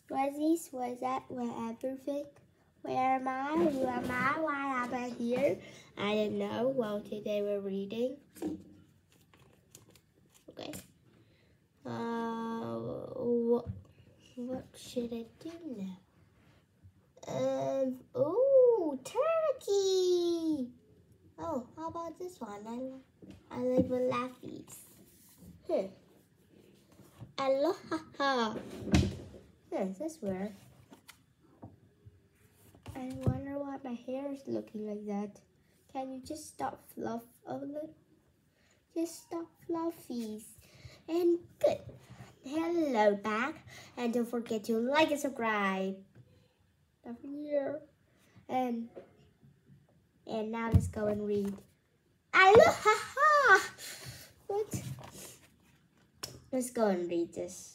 Was this, was that, was everything? Where am I? Who am I? Why am I here? I don't know. Well, today we're reading. Okay. What should I do now? Oh, turkey! Oh, how about this one? I like the laughies. Aloha-ha-ha. That's weird. I wonder why my hair is looking like that. Can you just stop fluff a little? Just stop fluffies. And good. Hello back. And don't forget to like and subscribe. Over here. And now let's go and read. Aloha-ha-ha. What? Let's go and read this.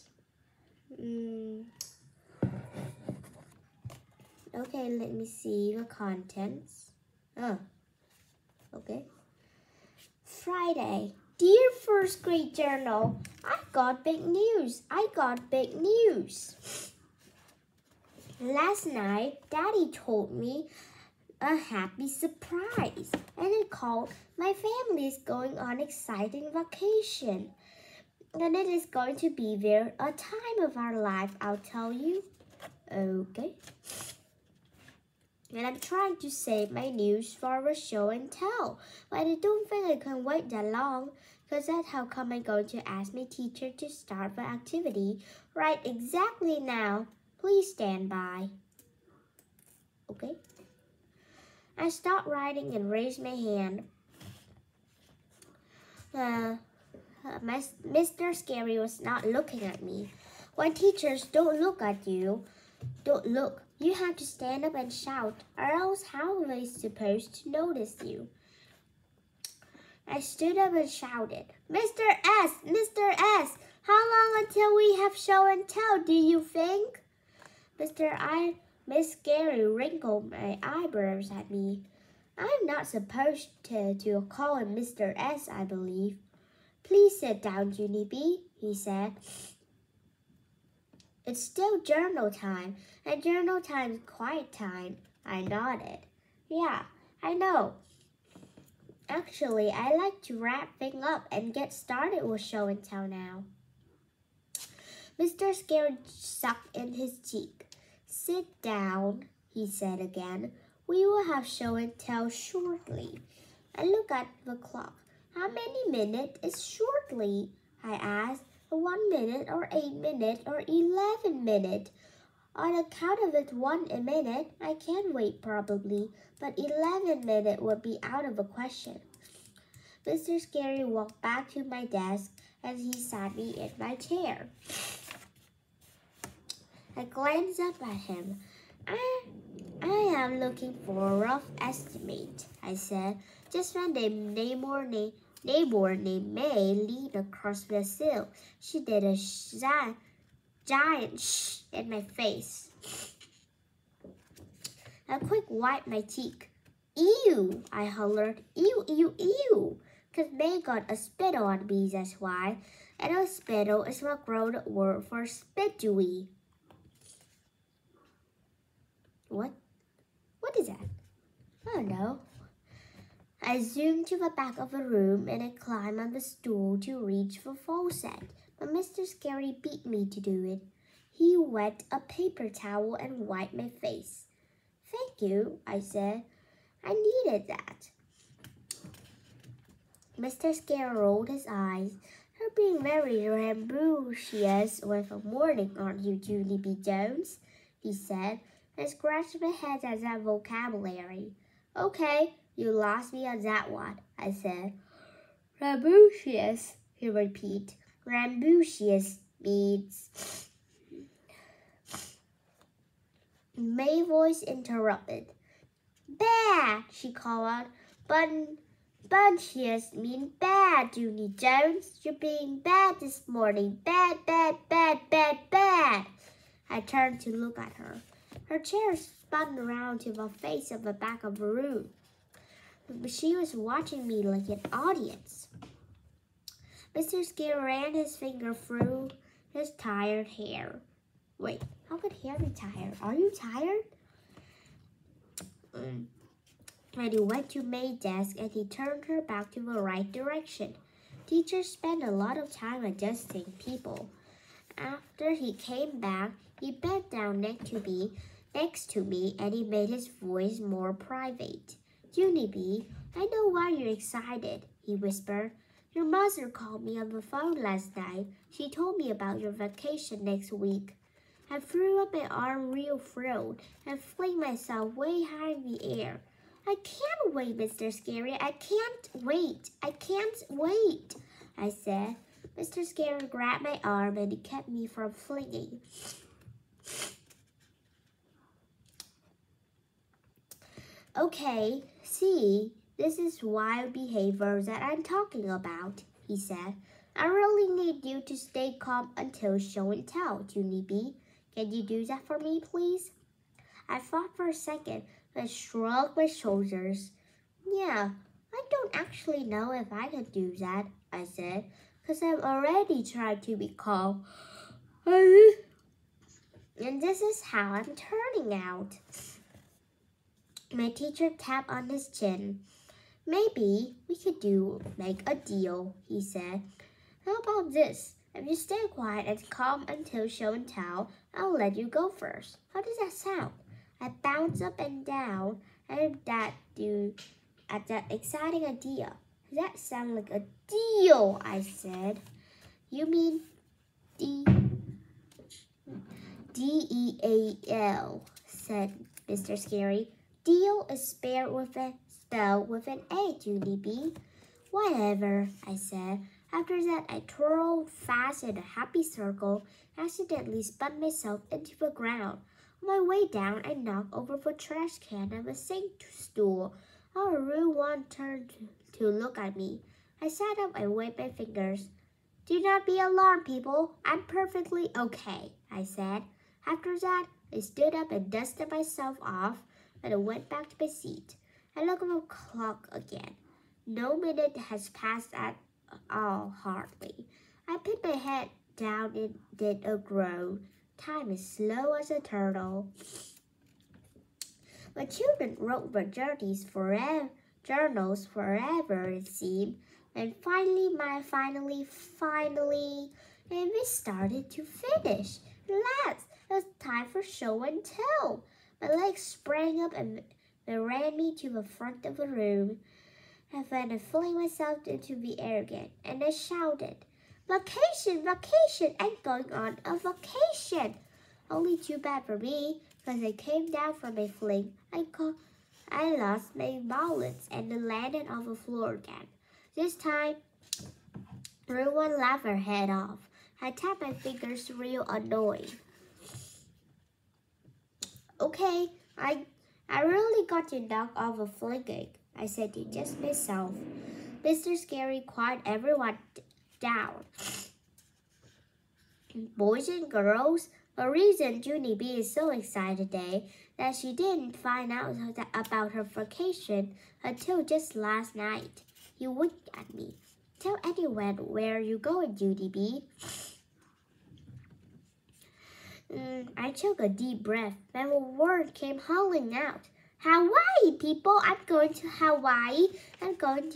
Okay, let me see the contents. Oh, okay. Friday. Dear first grade journal, I got big news. Last night, Daddy told me a happy surprise, and it called my family is going on exciting vacation. And it is going to be there a time of our life, I'll tell you. Okay. And I'm trying to save my news for a show and tell, but I don't think I can wait that long, because that's how come I'm going to ask my teacher to start the activity right exactly now. Please stand by. Okay. I stopped writing and raised my hand. Mr. Scary was not looking at me. When teachers don't look at you, don't look. You have to stand up and shout, or else how are they supposed to notice you? I stood up and shouted, Mr. S! Mr. S! How long until we have show and tell, do you think? Miss Scary wrinkled my eyebrows at me. I'm not supposed to call him Mr. S, I believe. Please sit down, Junie B, he said. It's still journal time, and journal time is quiet time. I nodded. Yeah, I know. Actually, I like to wrap things up and get started with show and tell now. Mr. Scary sucked in his cheek. Sit down, he said again. We will have show and tell shortly. I looked at the clock. How many minutes is shortly? I asked. 1 minute or 8 minutes or 11 minutes. On account of it 1 minute, I can wait probably, but 11 minutes would be out of the question. Mr. Scary walked back to my desk and he sat me in my chair. I glanced up at him. I am looking for a rough estimate, I said, just when the neighbor named May leaned across the sill. She did a giant shh in my face. I quick wiped my cheek. Ew, I hollered. Ew, ew, ew. Because May got a spittle on me, that's why. And a spittle is a grown-up word for spittewy. What? What is that? I don't know. I zoomed to the back of the room and I climbed on the stool to reach the faucet, but Mr. Scary beat me to do it. He wet a paper towel and wiped my face. Thank you, I said. I needed that. Mr. Scary rolled his eyes. You're being very rambunctious with a morning, aren't you, Junie B. Jones? He said. I scratched my head at that vocabulary. Okay. You lost me on that one, I said. Rambunctious, he repeated. Rambunctious means... May's voice interrupted. Bad, she called out. Bunchious mean bad, Junie Jones. You're being bad this morning. Bad, bad, bad, bad, bad. I turned to look at her. Her chair spun around to the face of the back of the room. But she was watching me like an audience. Mr. Scary ran his finger through his tired hair. Wait, How could Harry be tired? Are you tired? And he went to May's desk and he turned her back to the right direction. Teachers spend a lot of time adjusting people. After he came back, he bent down next to me, and he made his voice more private. Junie, I know why you're excited, he whispered. Your mother called me on the phone last night. She told me about your vacation next week. I threw up my arm real thrilled and flinged myself way high in the air. I can't wait, Mr. Scary. I can't wait. I can't wait, I said. Mr. Scary grabbed my arm and he kept me from flinging. Okay, see, this is wild behavior that I'm talking about, he said. I really need you to stay calm until show and tell, Junie. Can you do that for me, please? I thought for a second, but shrugged my shoulders. Yeah, I don't actually know if I can do that, I said, because I've already tried to be calm. And this is how I'm turning out. My teacher tapped on his chin. Maybe we could make a deal, he said. How about this? If you stay quiet and calm until show and tell, I'll let you go first. How does that sound? I bounced up and down at that exciting idea. Does that sound like a deal? I said. You mean D-E-A-L, said Mr. Scary. Deal is spelled with an A, Junie. Whatever, I said. After that, I twirled fast in a happy circle, accidentally spun myself into the ground. On my way down, I knocked over the trash can and the sink stool. Our rude one turned to look at me. I sat up and waved my fingers. Do not be alarmed, people. I'm perfectly okay, I said. After that, I stood up and dusted myself off, and I went back to my seat. I looked at the clock again. No minute has passed at all, hardly. I put my head down and did a groan. Time is slow as a turtle. My children wrote their journals forever, it seemed. And finally, and we started to finish. Last, it was time for show and tell. My legs sprang up and they ran me to the front of the room. And then I flung myself into the air again, and I shouted, Vacation, vacation, I'm going on a vacation. Only too bad for me, because I came down from my fling. I lost my balance and then landed on the floor again. This time, everyone laughed their head off. I tapped my fingers real annoyed. Okay, I really got to knock off the flinging, I said to just myself. Mr. Scary quieted everyone down. Boys and girls, the reason Junie is so excited today that she didn't find out about her vacation until just last night. He winked at me. Tell anyone where you're going, Junie. I took a deep breath. Then a word came howling out. Hawaii, people! I'm going to Hawaii. I'm going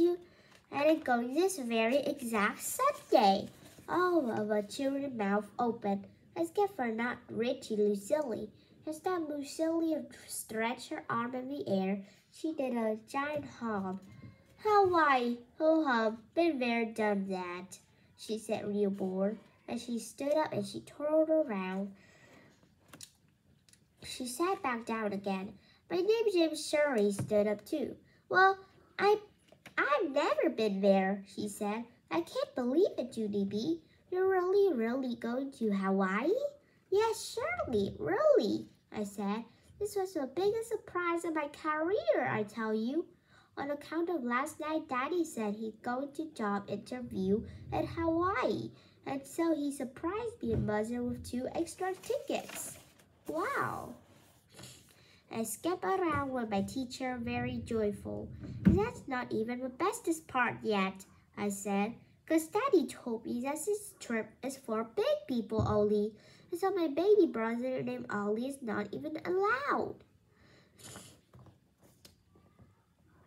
this very exact Sunday. All of the children's mouth opened, as if they're not Richie Lucille. As that Lucille stretched her arm in the air, she did a giant hum. Hawaii, ho-hum, been there, done that, she said real bored. As she stood up and she twirled around, she sat back down again. My name Shirley stood up too. Well, I've never been there, she said. I can't believe it, Junie. You're really going to Hawaii? Yes, Shirley, really, I said. This was the biggest surprise of my career, I tell you. On account of last night, Daddy said he's going to job interview at Hawaii. And so he surprised me and Mother with 2 extra tickets. Wow. I skipped around with my teacher, very joyful. That's not even the bestest part yet, I said. Because Daddy told me that this trip is for big people only. And so my baby brother named Ollie is not even allowed.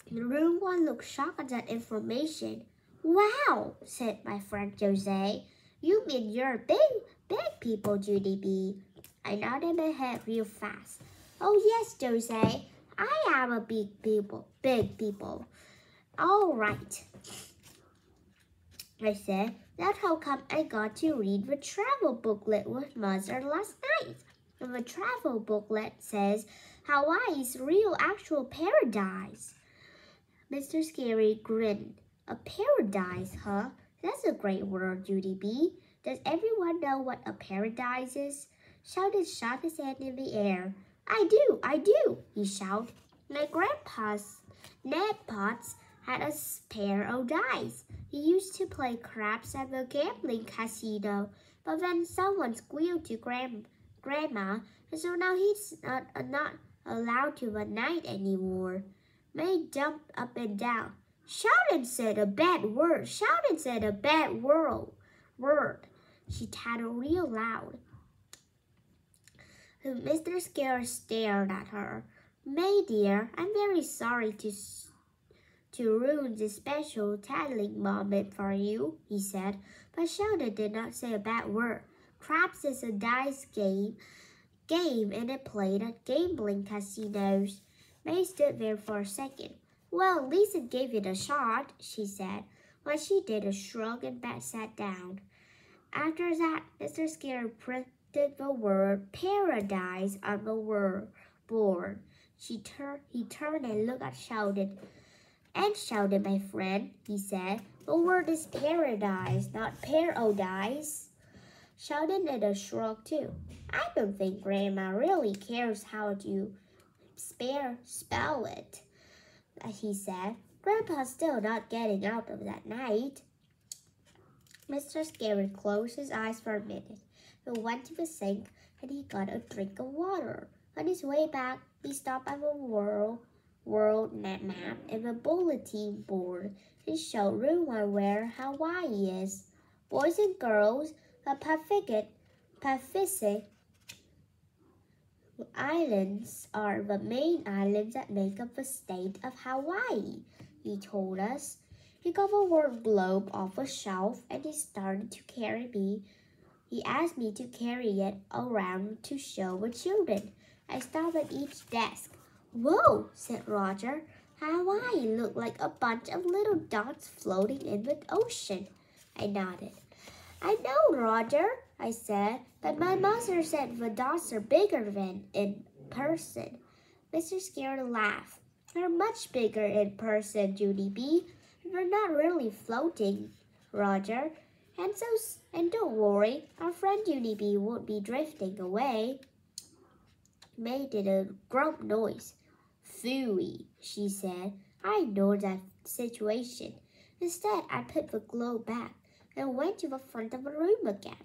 Everyone looked shocked at that information. Wow, said my friend Jose. You mean you're big people, Junie B. I nodded my head real fast. Oh yes, Jose, I am a big people. All right, I said. That's how come I got to read the travel booklet with Mother last night. And the travel booklet says Hawaii's real actual paradise. Mr. Scary grinned. A paradise, huh? That's a great word, Junie B. Does everyone know what a paradise is? Shouted shot his hand in the air. I do, he shouted. My grandpa's Ned Potts had a pair of dice. He used to play craps at the gambling casino, but then someone squealed to Grandma, and so now he's not allowed to the night anymore. May jumped up and down. Sheldon said a bad word. Sheldon said a bad word. She tattled real loud. Mr. Scare stared at her. May dear, I'm very sorry to ruin this special tattling moment for you, he said. But Sheldon did not say a bad word. Craps is a dice game and it played at gambling casinos. May stood there for a second. Well, at least it gave it a shot, she said. When she did a shrug and sat down. After that, Mr. Scare printed the word paradise on the board. He turned and looked at Sheldon. And Sheldon, my friend, he said, the word is paradise, not paradise. Sheldon did a shrug too. I don't think Grandma really cares how to spell it, he said. Grandpa's still not getting out of that night. Mr. Scary closed his eyes for a minute. He went to the sink and he got a drink of water. On his way back, he stopped at the world map and the bulletin board and showed everyone where Hawaii is. Boys and girls, the Pacific Islands are the main islands that make up the state of Hawaii, he told us. He got the word globe off a shelf and he started to carry me. He asked me to carry it around to show the children. I stopped at each desk. Whoa, said Roger. Hawaii looked like a bunch of little dots floating in the ocean. I nodded. I know, Roger, I said, but my mother said the dots are bigger than in person. Mr. Scare laughed. They're much bigger in person, Junie B. They're not really floating, Roger. And don't worry, our friend Junie B won't be drifting away. May did a grump noise. Phooey, she said. I know that situation. Instead, I put the globe back and went to the front of the room again.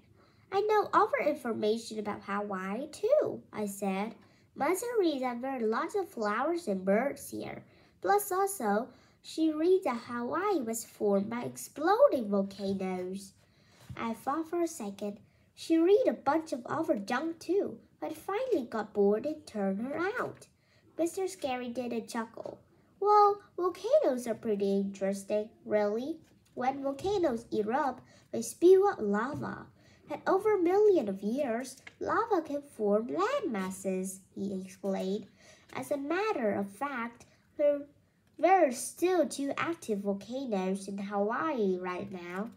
I know other information about Hawaii, too, I said. Mother reads that there are lots of flowers and birds here. Plus also, she reads that Hawaii was formed by exploding volcanoes. I thought for a second. She read a bunch of other junk, too, but finally got bored and turned her out. Mr. Scary did a chuckle. Well, volcanoes are pretty interesting, really. When volcanoes erupt, they spew out lava. And over a million of years, lava can form land masses, he explained. As a matter of fact, there are still 2 active volcanoes in Hawaii right now.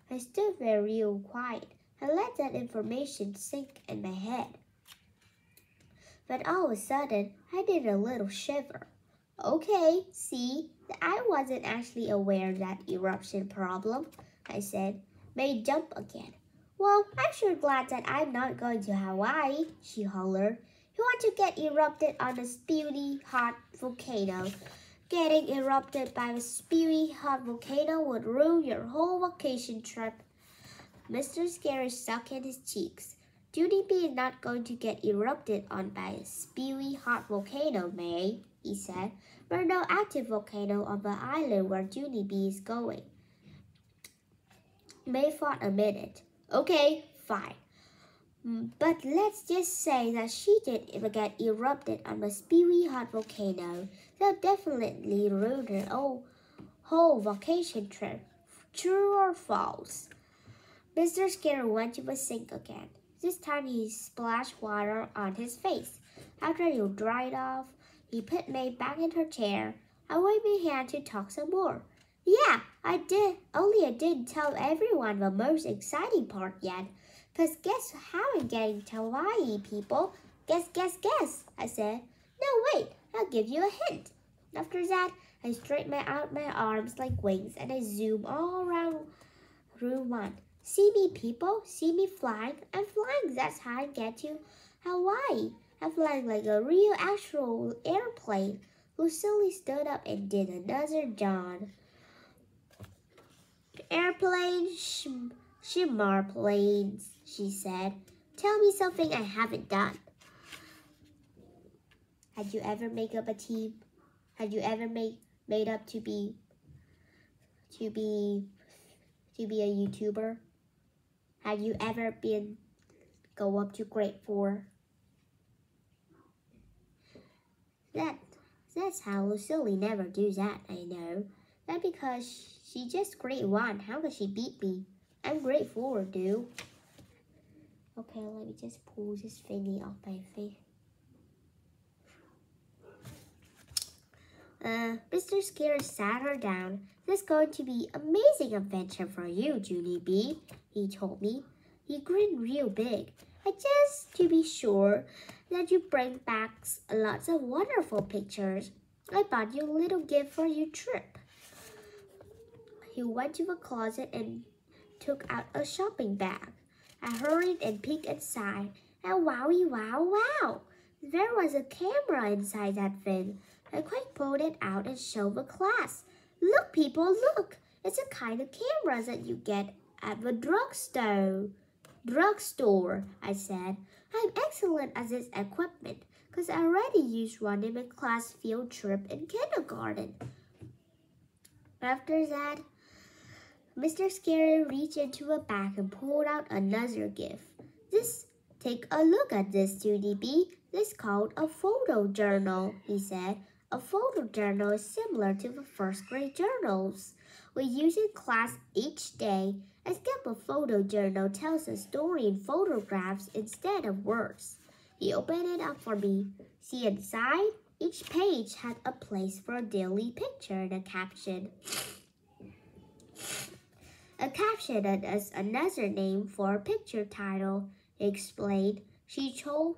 I stood there real quiet and let that information sink in my head. But all of a sudden, I did a little shiver. Okay, see, I wasn't actually aware of that eruption problem, I said. May jump again. Well, I'm sure glad that I'm not going to Hawaii, she hollered. You want to get erupted on a spewy hot volcano. Getting erupted by a spewy hot volcano would ruin your whole vacation trip. Mr. Scary stuck in his cheeks. Junie B is not going to get erupted on by a spewy hot volcano, May, he said. There's no active volcano on the island where Junie B is going. May thought a minute. Okay, fine. But let's just say that she did get erupted on a spewy hot volcano. That definitely ruined her whole vacation trip. True or false? Mr. Skinner went to the sink again. This time he splashed water on his face. After he dried off, he put May back in her chair. I waved my hand to talk some more. Yeah, I did. Only I didn't tell everyone the most exciting part yet. 'Cause guess how I'm getting to Hawaii, people? Guess, I said. No, wait, I'll give you a hint. After that, I straightened out my arms like wings and I zoomed all around room 1. See me, people? See me flying? I'm flying. That's how I get to Hawaii. I'm flying like a real actual airplane. Lucille stood up and did another yawn. Airplane, shimmer planes, she said. Tell me something I haven't done. Had you ever made up a team? Had you ever made up to be a YouTuber? Have you ever go up to grade 4? That's how Lucille never do that, I know. That's because she just grade 1. How could she beat me? I'm grade 4, dude. Okay, let me just pull this thingy off my face. Mr. Scare sat her down. This is going to be an amazing adventure for you, Junie B, he told me. He grinned real big. And just to be sure that you bring back lots of wonderful pictures, I bought you a little gift for your trip. He went to the closet and took out a shopping bag. I hurried and peeked inside, and wowie wow! There was a camera inside that thing. I quick pulled it out and showed the class. Look, people, look! It's a kind of camera that you get at the drugstore, I said. I'm excellent at this equipment, because I already used one in my class field trip in kindergarten. After that, Mr. Scary reached into a bag and pulled out another gift. Take a look at this, Junie B. This is called a photo journal, he said. A photo journal is similar to the first grade journals we use in class each day, except a photo journal tells a story in photographs instead of words. He opened it up for me. See inside? Each page had a place for a daily picture and a caption. A caption is another name for a picture title, he explained. He showed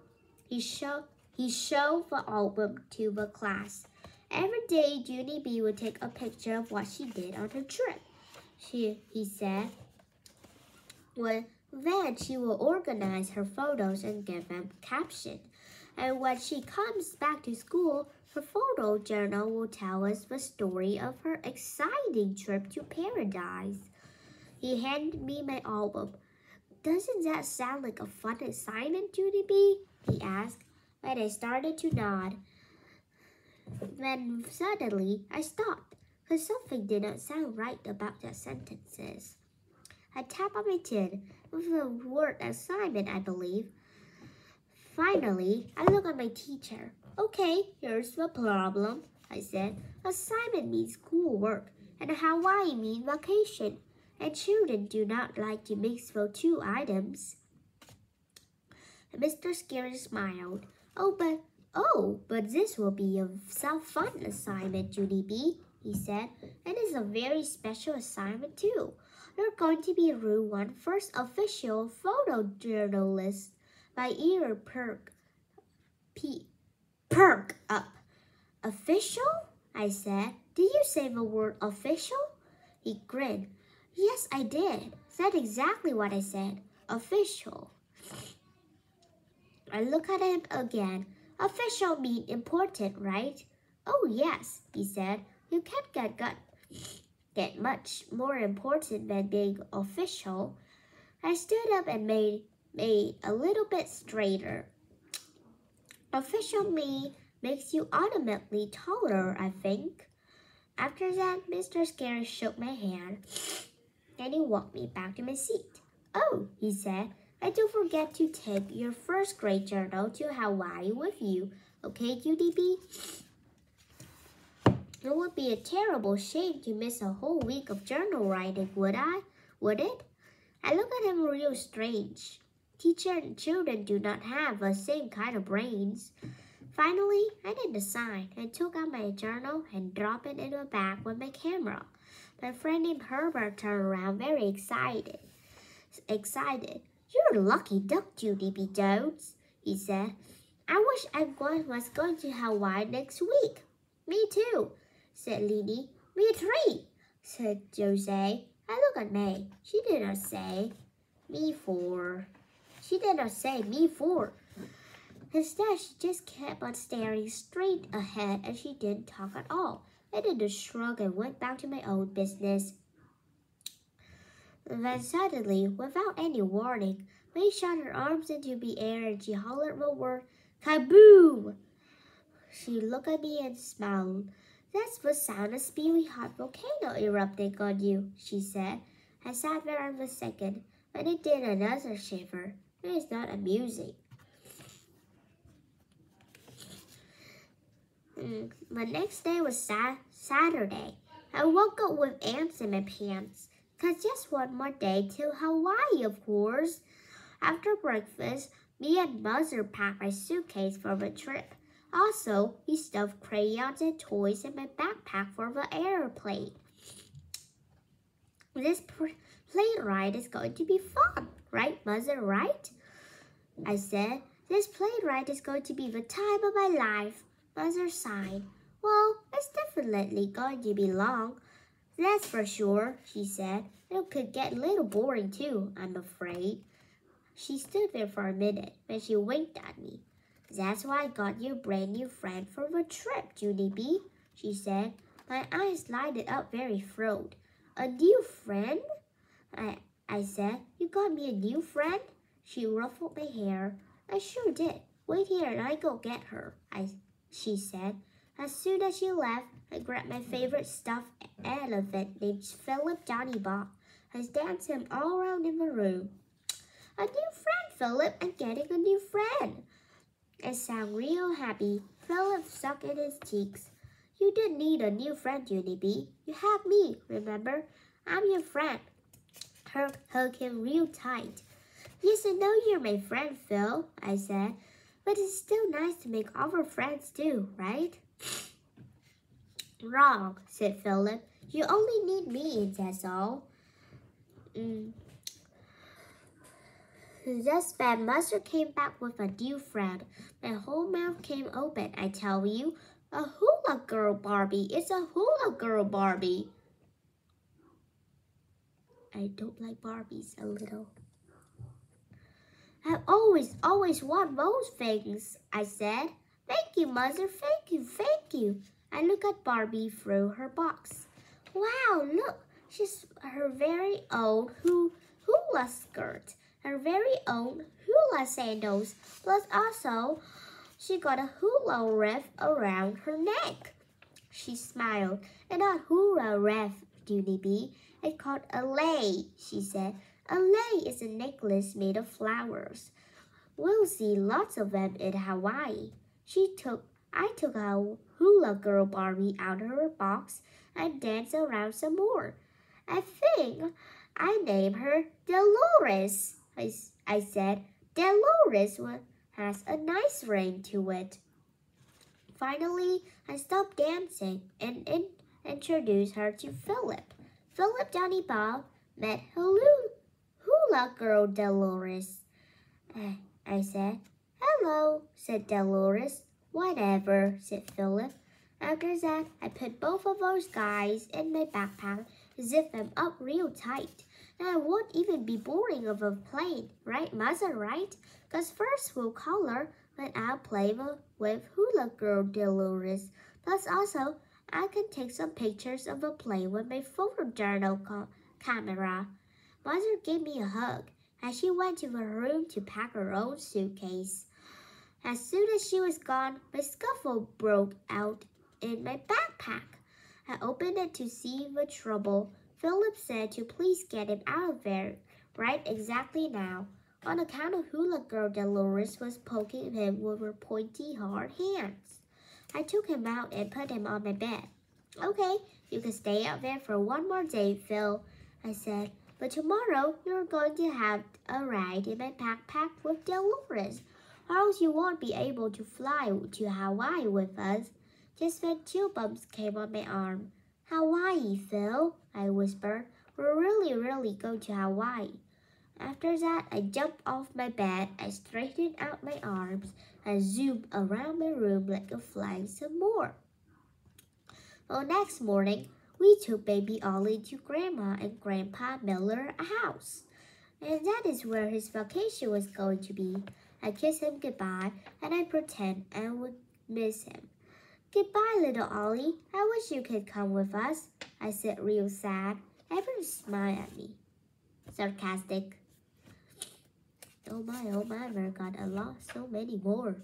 the album to the class. Every day, Junie B would take a picture of what she did on her trip. He said. Well, then she will organize her photos and give them a caption. And when she comes back to school, her photo journal will tell us the story of her exciting trip to paradise. He handed me my album. Doesn't that sound like a fun assignment, Junie B? He asked, and I started to nod. Then suddenly I stopped, because something did not sound right about the sentences. I tapped on my chin with the word assignment, I believe. Finally, I looked at my teacher. Okay, here's the problem, I said. Assignment means schoolwork, and Hawaii means vacation, and children do not like to mix the two items. And Mr. Scary smiled. But this will be a fun assignment, Junie B, he said. And it's a very special assignment, too. You're going to be Room 1 first official photojournalist by ear perk up. Official? I said. Did you say the word official? He grinned. Yes, I did. That's exactly what I said. Official. I looked at him again. Official means important, right? Oh, yes, he said. You can't get much more important than being official. I stood up and made a little bit straighter. Official me makes you automatically taller, I think. After that, Mr. Scary shook my hand and he walked me back to my seat. "Oh," he said, "and don't forget to take your first grade journal to Hawaii with you, okay, Junie? It would be a terrible shame to miss a whole week of journal writing, would it?" I looked at him real strange. Teacher and children do not have the same kind of brains. Finally, I did the sign and took out my journal and dropped it in a bag with my camera. My friend named Herbert turned around very excited. "You're a lucky duck, Junie Jones," he said. "I wish I was going to Hawaii next week." "Me too," said Lily. "Me three," said Jose. I looked at May. She did not say me four. Instead, she just kept on staring straight ahead and she didn't talk at all. I did a shrug and went back to my own business. Then suddenly, without any warning, May shot her arms into the air and she hollered the word, "Kaboom!" She looked at me and smiled. "That's the sound of Speedy Hot Volcano erupting on you," she said. I sat there for a second, but it did another shiver. It is not amusing. The next day was Saturday. I woke up with ants in my pants. 'Cause just one more day till Hawaii, of course. After breakfast, me and Mother packed my suitcase for the trip. Also, we stuffed crayons and toys in my backpack for the airplane. This plane ride is going to be fun, right, Mother, right? I said. "This plane ride is going to be the time of my life," Mother sighed. "Well, it's definitely going to be long. That's for sure," she said. "It could get a little boring too, I'm afraid." She stood there for a minute, then she winked at me. "That's why I got you a brand new friend for the trip, Junie," she said. My eyes lighted up very thrilled. "A new friend?" I said. "You got me a new friend?" She ruffled my hair. "I sure did. Wait here and I go get her," she said. As soon as she left, I grabbed my favorite stuffed elephant named Philip Johnny Bob. I danced him all around in the room. "A new friend, Philip! I'm getting a new friend!" I sound real happy. Philip sucked in his cheeks. "You didn't need a new friend, Junie. You have me, remember? I'm your friend." Hug him real tight. "Yes, I know you're my friend, Phil," I said. "But it's still nice to make other friends too, right?" "Wrong," said Philip. "You only need me, that's all." Just then, Mother came back with a new friend. My whole mouth came open, I tell you. "A hula girl Barbie! It's a hula girl Barbie!" I don't like Barbies a little. "I've always wanted those things," I said. "Thank you, Mother, thank you. I looked at Barbie through her box. "Wow, look, she's her very own hula skirt, her very own hula sandals, plus also she got a hula wreath around her neck." She smiled. "And not hula wreath, Junie. It's called a lei," she said. "A lei is a necklace made of flowers. We'll see lots of them in Hawaii." I took a hula girl Barbie out of her box and danced around some more. "I think I named her Dolores," I said. "Dolores has a nice ring to it." Finally, I stopped dancing and introduced her to Philip. Philip Johnny Bob met hula girl Dolores. I said. "Hello," said Dolores. "Whatever," said Philip. After that, I put both of those guys in my backpack, zipped them up real tight. And I won't even be boring of a plane, right, Mother, right? 'Cause first we'll color, then I'll play with hula girl Dolores. Plus also, I can take some pictures of the plane with my photojournal camera. Mother gave me a hug as she went to her room to pack her own suitcase. As soon as she was gone, my scuffle broke out in my backpack. I opened it to see the trouble. Philip said to please get him out of there right exactly now. On account of hula girl Dolores was poking him with her pointy hard hands. I took him out and put him on my bed. Okay, you can stay out there for one more day, Phil, I said. But tomorrow you're going to have a ride in my backpack with Dolores, or else you won't be able to fly to Hawaii with us. Just then chill bumps came on my arm. Hawaii, Phil, I whispered. We're really going to Hawaii. After that, I jumped off my bed, I straightened out my arms, and zoomed around my room like a fly some more. Well, next morning, we took baby Ollie to Grandma and Grandpa Miller's house. And that is where his vacation was going to be. I kissed him goodbye, and I pretend I would miss him. Goodbye, little Ollie. I wish you could come with us, I said real sad. Everyone smiled at me. Sarcastic. Oh my, there got a lot, so many more.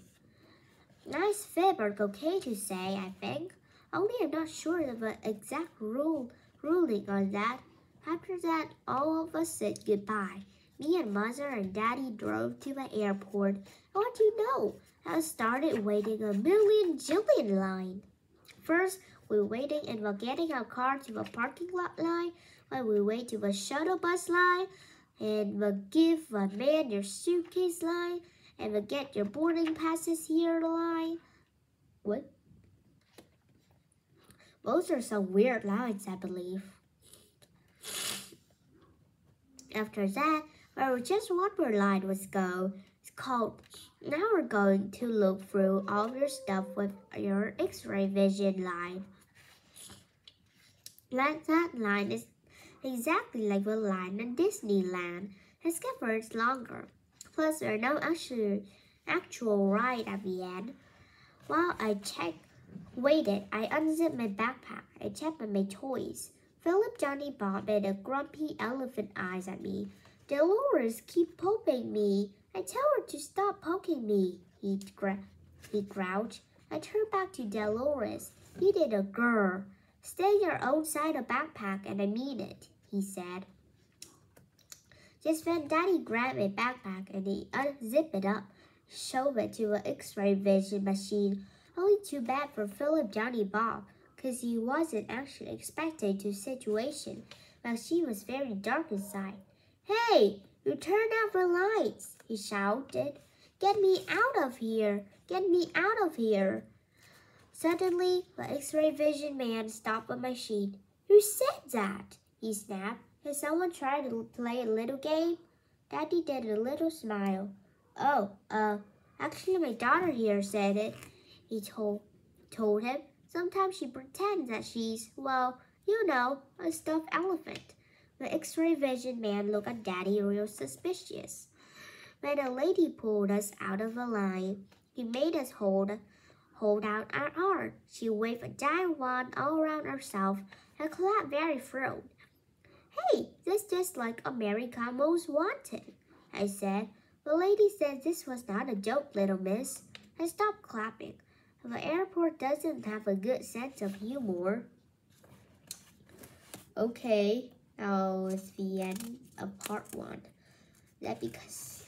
Nice fib or okay to say, I think. Only I'm not sure of the exact ruling on that. After that, all of us said goodbye. Me and Mother and Daddy drove to the airport. And what do you know? I started waiting a jillion line. First, we waited in the getting our car to the parking lot line. When we wait to the shuttle bus line. And the give the man your suitcase line. And the get your boarding passes here line. What? Those are some weird lines, I believe. After that, there was just one more line was go. It's called, now we're going to look through all your stuff with your X-ray vision line. That line is exactly like the line in Disneyland, except for it's longer. Plus, there are no actual ride at the end. While I waited, I unzipped my backpack. I checked my toys. Philip, Johnny, Bob made a grumpy elephant eyes at me. Dolores keep poking me. I tell her to stop poking me, he grouched. I turned back to Dolores. You did a grr. Stay your own side of backpack and I mean it, he said. Just then Daddy grabbed my backpack and he unzipped it up, showed it to an X-ray vision machine. Only too bad for Philip, Johnny, Bob, because he wasn't actually expecting to situation, while she was very dark inside. Hey, you turned out the lights, he shouted. Get me out of here! Get me out of here! Suddenly, the X-ray vision man stopped the machine. Who said that? He snapped. Has someone tried to play a little game? Daddy did a little smile. Oh, actually my daughter here said it, he told him. Sometimes she pretends that she's, well, you know, a stuffed elephant. The X-ray vision man looked at Daddy real suspicious. When a lady pulled us out of the line, he made us hold out our arm. She waved a giant wand all around herself and clapped very thrilled. Hey, this is just like America Most Wanted, I said. The lady said this was not a joke, little miss. I stopped clapping. The airport doesn't have a good sense of humor. Okay, now it's the end of part 1. That because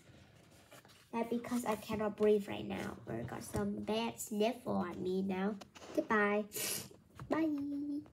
I cannot breathe right now. I got some bad sniffle on me now. Goodbye. Bye.